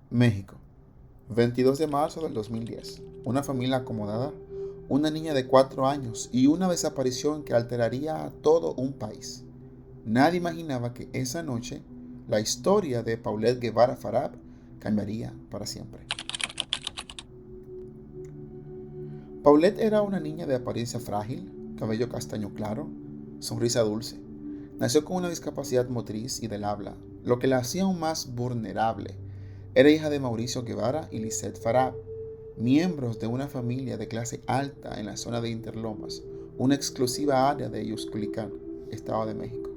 México, 22 de marzo del 2010. Una familia acomodada, una niña de 4 años y una desaparición que alteraría a todo un país. Nadie imaginaba que esa noche la historia de Paulette Guevara Farab cambiaría para siempre. Paulette era una niña de apariencia frágil, cabello castaño claro, sonrisa dulce. Nació con una discapacidad motriz y del habla, lo que la hacía aún más vulnerable. Era hija de Mauricio Guevara y Lisette Farab, miembros de una familia de clase alta en la zona de Interlomas, una exclusiva área de Yusculicán, Estado de México.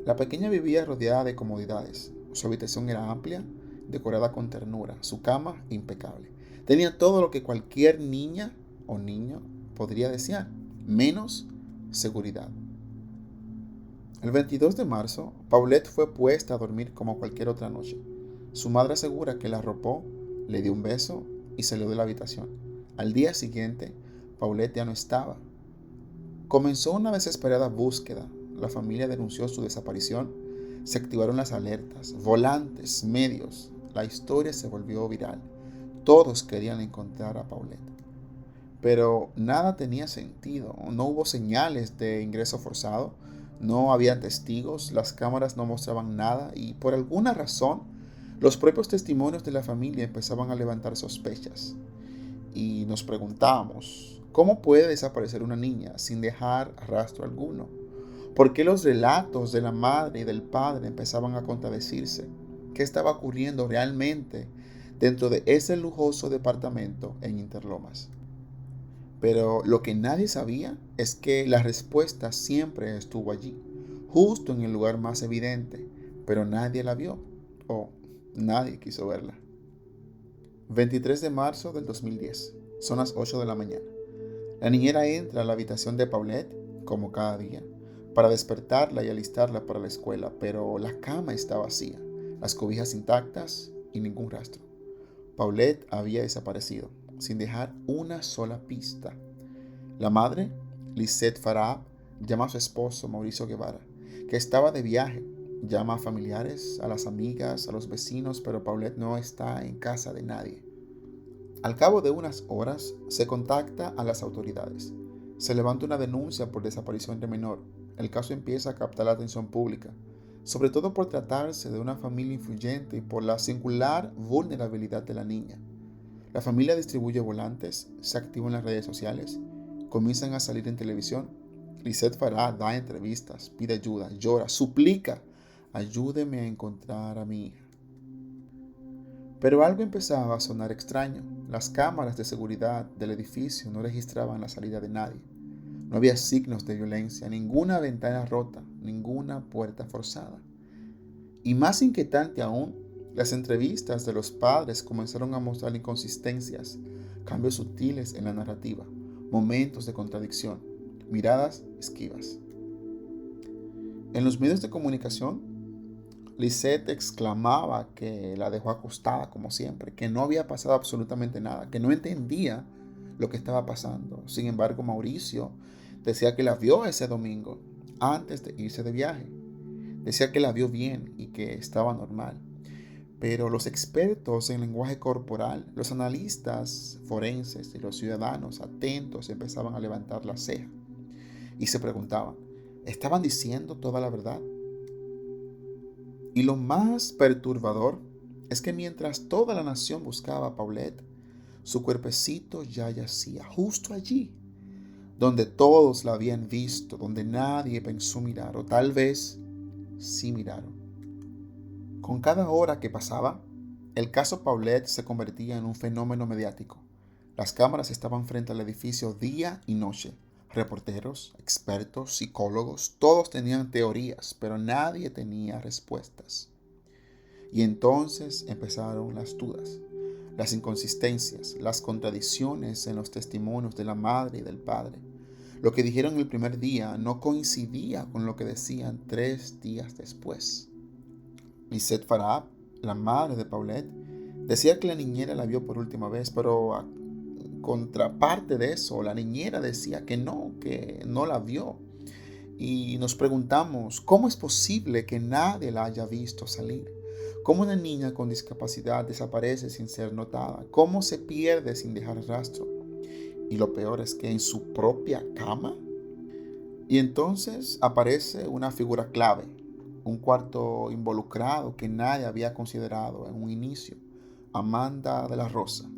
La pequeña vivía rodeada de comodidades. Su habitación era amplia, decorada con ternura, su cama impecable. Tenía todo lo que cualquier niña o niño podría desear, menos seguridad. El 22 de marzo, Paulette fue puesta a dormir como cualquier otra noche. Su madre asegura que la arropó, le dio un beso y salió de la habitación. Al día siguiente, Paulette ya no estaba. Comenzó una desesperada búsqueda. La familia denunció su desaparición. Se activaron las alertas, volantes, medios. La historia se volvió viral. Todos querían encontrar a Paulette. Pero nada tenía sentido. No hubo señales de ingreso forzado. No había testigos. Las cámaras no mostraban nada. Y por alguna razón, los propios testimonios de la familia empezaban a levantar sospechas. Y nos preguntábamos, ¿cómo puede desaparecer una niña sin dejar rastro alguno? ¿Por qué los relatos de la madre y del padre empezaban a contradecirse? ¿Qué estaba ocurriendo realmente dentro de ese lujoso departamento en Interlomas? Pero lo que nadie sabía es que la respuesta siempre estuvo allí, justo en el lugar más evidente, pero nadie la vio o nadie quiso verla. 23 de marzo del 2010. Son las 8 de la mañana. La niñera entra a la habitación de Paulette, como cada día, para despertarla y alistarla para la escuela, pero la cama está vacía, las cobijas intactas y ningún rastro. Paulette había desaparecido, sin dejar una sola pista. La madre, Lisette Farab, llama a su esposo, Mauricio Guevara, que estaba de viaje. Llama a familiares, a las amigas, a los vecinos, pero Paulette no está en casa de nadie. Al cabo de unas horas, se contacta a las autoridades. Se levanta una denuncia por desaparición de menor. El caso empieza a captar la atención pública, sobre todo por tratarse de una familia influyente y por la singular vulnerabilidad de la niña. La familia distribuye volantes, se activa en las redes sociales, comienzan a salir en televisión. Lisette Farah da entrevistas, pide ayuda, llora, suplica, ayúdeme a encontrar a mi hija. Pero algo empezaba a sonar extraño. Las cámaras de seguridad del edificio no registraban la salida de nadie. No había signos de violencia, ninguna ventana rota, ninguna puerta forzada. Y más inquietante aún, las entrevistas de los padres comenzaron a mostrar inconsistencias, cambios sutiles en la narrativa, momentos de contradicción, miradas esquivas. En los medios de comunicación, Lisette exclamaba que la dejó acostada como siempre, que no había pasado absolutamente nada, que no entendía lo que estaba pasando. Sin embargo, Mauricio decía que la vio ese domingo, antes de irse de viaje. Decía que la vio bien y que estaba normal. Pero los expertos en lenguaje corporal, los analistas forenses y los ciudadanos atentos empezaban a levantar la ceja y se preguntaban, ¿estaban diciendo toda la verdad? Y lo más perturbador es que mientras toda la nación buscaba a Paulette, su cuerpecito ya yacía justo allí, donde todos la habían visto, donde nadie pensó mirar, o tal vez sí miraron. Con cada hora que pasaba, el caso Paulette se convertía en un fenómeno mediático. Las cámaras estaban frente al edificio día y noche. Reporteros, expertos, psicólogos, todos tenían teorías, pero nadie tenía respuestas. Y entonces empezaron las dudas, las inconsistencias, las contradicciones en los testimonios de la madre y del padre. Lo que dijeron el primer día no coincidía con lo que decían 3 días después. Lisette Farab, la madre de Paulette, decía que la niñera la vio por última vez, pero a contraparte de eso, la niñera decía que no la vio. Y nos preguntamos, ¿cómo es posible que nadie la haya visto salir? ¿Cómo una niña con discapacidad desaparece sin ser notada? ¿Cómo se pierde sin dejar rastro? Y lo peor es que en su propia cama. Y entonces aparece una figura clave, un cuarto involucrado que nadie había considerado en un inicio. Amanda de la Rosa,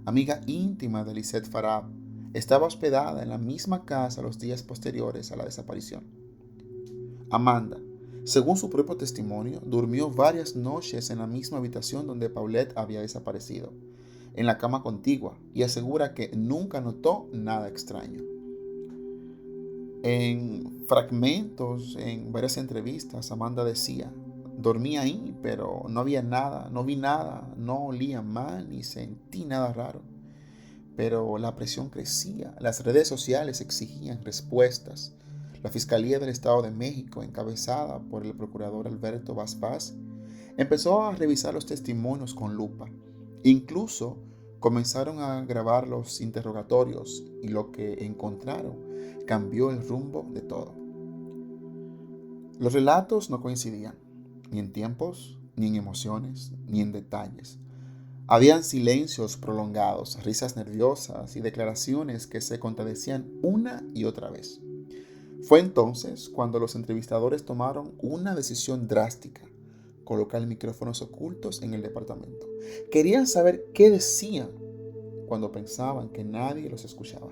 amiga íntima de Lisette Farab, estaba hospedada en la misma casa los días posteriores a la desaparición. Amanda, según su propio testimonio, durmió varias noches en la misma habitación donde Paulette había desaparecido, en la cama contigua, y asegura que nunca notó nada extraño. En fragmentos, en varias entrevistas, Amanda decía: dormí ahí, pero no había nada, no vi nada, no olía mal ni sentí nada raro. Pero la presión crecía, las redes sociales exigían respuestas. La Fiscalía del Estado de México, encabezada por el procurador Alberto Vaz Vaz, empezó a revisar los testimonios con lupa. Incluso comenzaron a grabar los interrogatorios y lo que encontraron cambió el rumbo de todo. Los relatos no coincidían, ni en tiempos, ni en emociones, ni en detalles. Habían silencios prolongados, risas nerviosas y declaraciones que se contradecían una y otra vez. Fue entonces cuando los entrevistadores tomaron una decisión drástica: colocar micrófonos ocultos en el departamento. Querían saber qué decían cuando pensaban que nadie los escuchaba.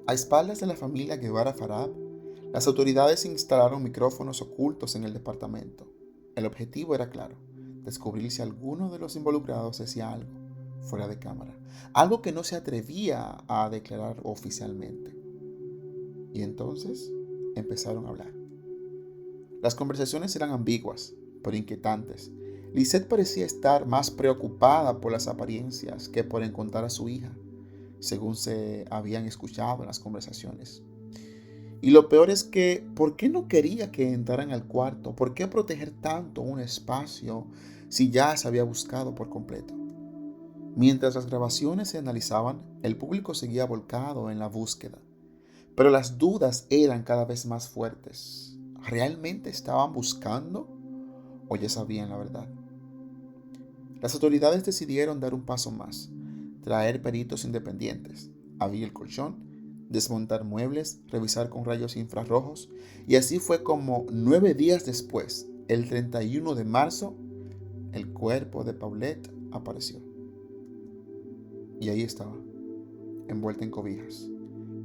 A espaldas de la familia Guevara Farab, las autoridades instalaron micrófonos ocultos en el departamento. El objetivo era claro: descubrir si alguno de los involucrados decía algo fuera de cámara, algo que no se atrevía a declarar oficialmente. Y entonces empezaron a hablar. Las conversaciones eran ambiguas, pero inquietantes. Lisette parecía estar más preocupada por las apariencias que por encontrar a su hija, según se habían escuchado en las conversaciones. Y lo peor es que, ¿por qué no quería que entraran al cuarto? ¿Por qué proteger tanto un espacio si ya se había buscado por completo? Mientras las grabaciones se analizaban, el público seguía volcado en la búsqueda. Pero las dudas eran cada vez más fuertes. ¿Realmente estaban buscando o ya sabían la verdad? Las autoridades decidieron dar un paso más: traer peritos independientes, abrir el colchón, desmontar muebles, revisar con rayos infrarrojos, y así fue como 9 días después, el 31 de marzo, el cuerpo de Paulette apareció. Y ahí estaba, envuelta en cobijas,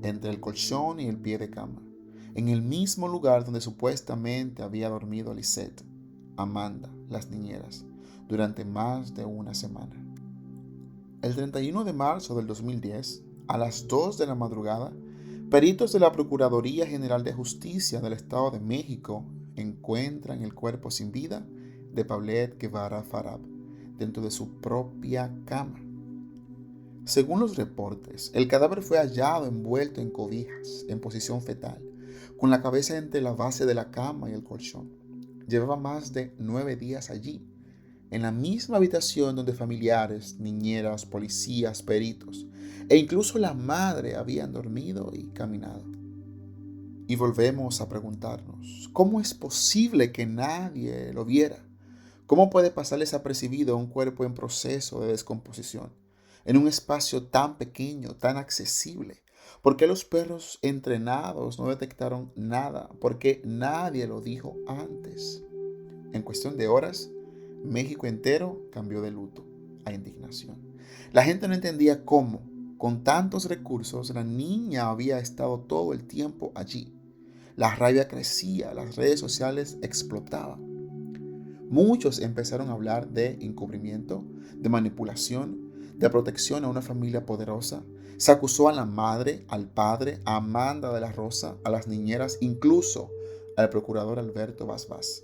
entre el colchón y el pie de cama, en el mismo lugar donde supuestamente había dormido Lisette, Amanda, las niñeras, durante más de una semana. El 31 de marzo del 2010, a las 2 de la madrugada, peritos de la Procuraduría General de Justicia del Estado de México encuentran el cuerpo sin vida de Paulette Guevara Farab dentro de su propia cama. Según los reportes, el cadáver fue hallado envuelto en cobijas, en posición fetal, con la cabeza entre la base de la cama y el colchón. Llevaba más de 9 días allí, en la misma habitación donde familiares, niñeras, policías, peritos e incluso la madre habían dormido y caminado. Y volvemos a preguntarnos: ¿cómo es posible que nadie lo viera? ¿Cómo puede pasar desapercibido un cuerpo en proceso de descomposición, en un espacio tan pequeño, tan accesible? ¿Por qué los perros entrenados no detectaron nada? ¿Por qué nadie lo dijo antes? En cuestión de horas, México entero cambió de luto a indignación. La gente no entendía cómo, con tantos recursos, la niña había estado todo el tiempo allí. La rabia crecía, las redes sociales explotaban. Muchos empezaron a hablar de encubrimiento, de manipulación, de protección a una familia poderosa. Se acusó a la madre, al padre, a Amanda de la Rosa, a las niñeras, incluso al procurador Alberto Vaz Vaz.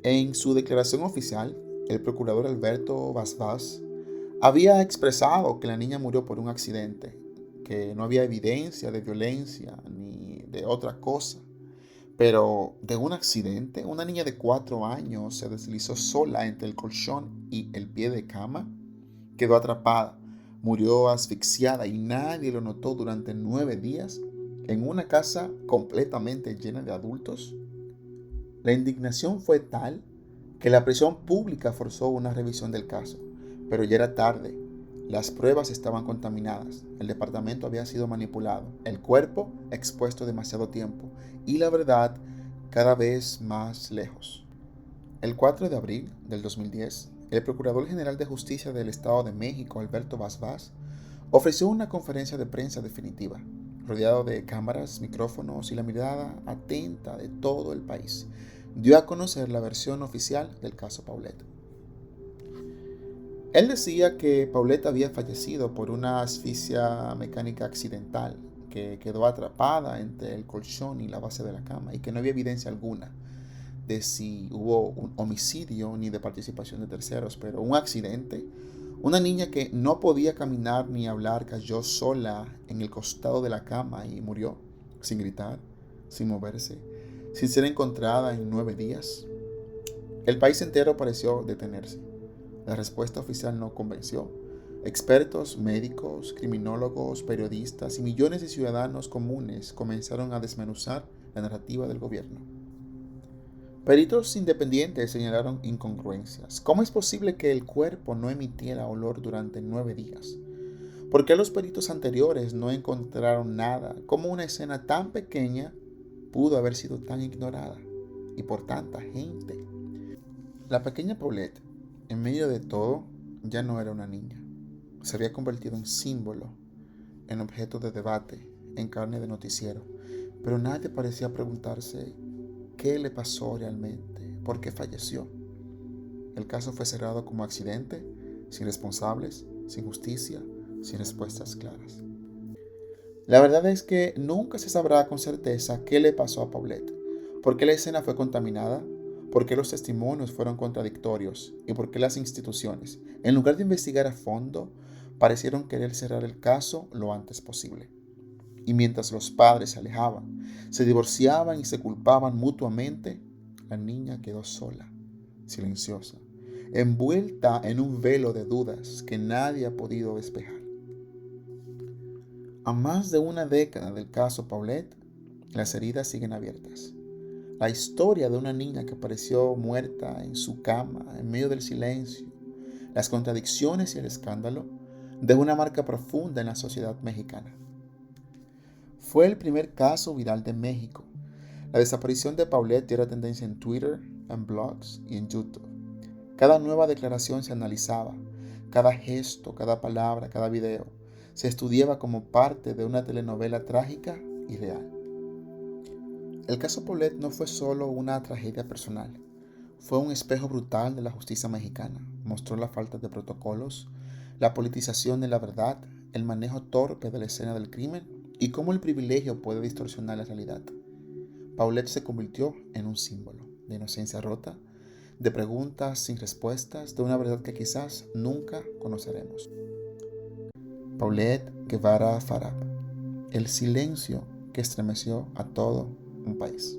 En su declaración oficial, el procurador Alberto Vaz Vaz había expresado que la niña murió por un accidente, que no había evidencia de violencia ni de otra cosa. Pero de un accidente, una niña de 4 años se deslizó sola entre el colchón y el pie de cama, quedó atrapada, murió asfixiada y nadie lo notó durante 9 días en una casa completamente llena de adultos. La indignación fue tal que la prisión pública forzó una revisión del caso, pero ya era tarde. Las pruebas estaban contaminadas, el departamento había sido manipulado, el cuerpo expuesto demasiado tiempo y la verdad cada vez más lejos. El 4 de abril del 2010, el Procurador General de Justicia del Estado de México, Alberto Vaz, ofreció una conferencia de prensa definitiva, rodeado de cámaras, micrófonos y la mirada atenta de todo el país. Dio a conocer la versión oficial del caso Paulette. Él decía que Paulette había fallecido por una asfixia mecánica accidental, que quedó atrapada entre el colchón y la base de la cama y que no había evidencia alguna de si hubo un homicidio ni de participación de terceros, pero un accidente. Una niña que no podía caminar ni hablar cayó sola en el costado de la cama y murió, sin gritar, sin moverse, sin ser encontrada en 9 días. El país entero pareció detenerse. La respuesta oficial no convenció. Expertos, médicos, criminólogos, periodistas y millones de ciudadanos comunes comenzaron a desmenuzar la narrativa del gobierno. Peritos independientes señalaron incongruencias. ¿Cómo es posible que el cuerpo no emitiera olor durante 9 días? ¿Por qué los peritos anteriores no encontraron nada? ¿Cómo una escena tan pequeña pudo haber sido tan ignorada? Y por tanta gente. La pequeña Paulette, en medio de todo, ya no era una niña. Se había convertido en símbolo, en objeto de debate, en carne de noticiero. Pero nadie parecía preguntarse qué le pasó realmente, por qué falleció. El caso fue cerrado como accidente, sin responsables, sin justicia, sin respuestas claras. La verdad es que nunca se sabrá con certeza qué le pasó a Paulette, por qué la escena fue contaminada, por qué los testimonios fueron contradictorios y por qué las instituciones, en lugar de investigar a fondo, parecieron querer cerrar el caso lo antes posible. Y mientras los padres se alejaban, se divorciaban y se culpaban mutuamente, la niña quedó sola, silenciosa, envuelta en un velo de dudas que nadie ha podido despejar. A más de una década del caso Paulette, las heridas siguen abiertas. La historia de una niña que apareció muerta en su cama, en medio del silencio, las contradicciones y el escándalo, dejó una marca profunda en la sociedad mexicana. Fue el primer caso viral de México. La desaparición de Paulette era tendencia en Twitter, en blogs y en YouTube. Cada nueva declaración se analizaba, cada gesto, cada palabra, cada video se estudiaba como parte de una telenovela trágica y real. El caso Paulette no fue solo una tragedia personal, fue un espejo brutal de la justicia mexicana. Mostró la falta de protocolos, la politización de la verdad, el manejo torpe de la escena del crimen y cómo el privilegio puede distorsionar la realidad. Paulette se convirtió en un símbolo de inocencia rota, de preguntas sin respuestas, de una verdad que quizás nunca conoceremos. Paulette Guevara Farab, el silencio que estremeció a todo un país.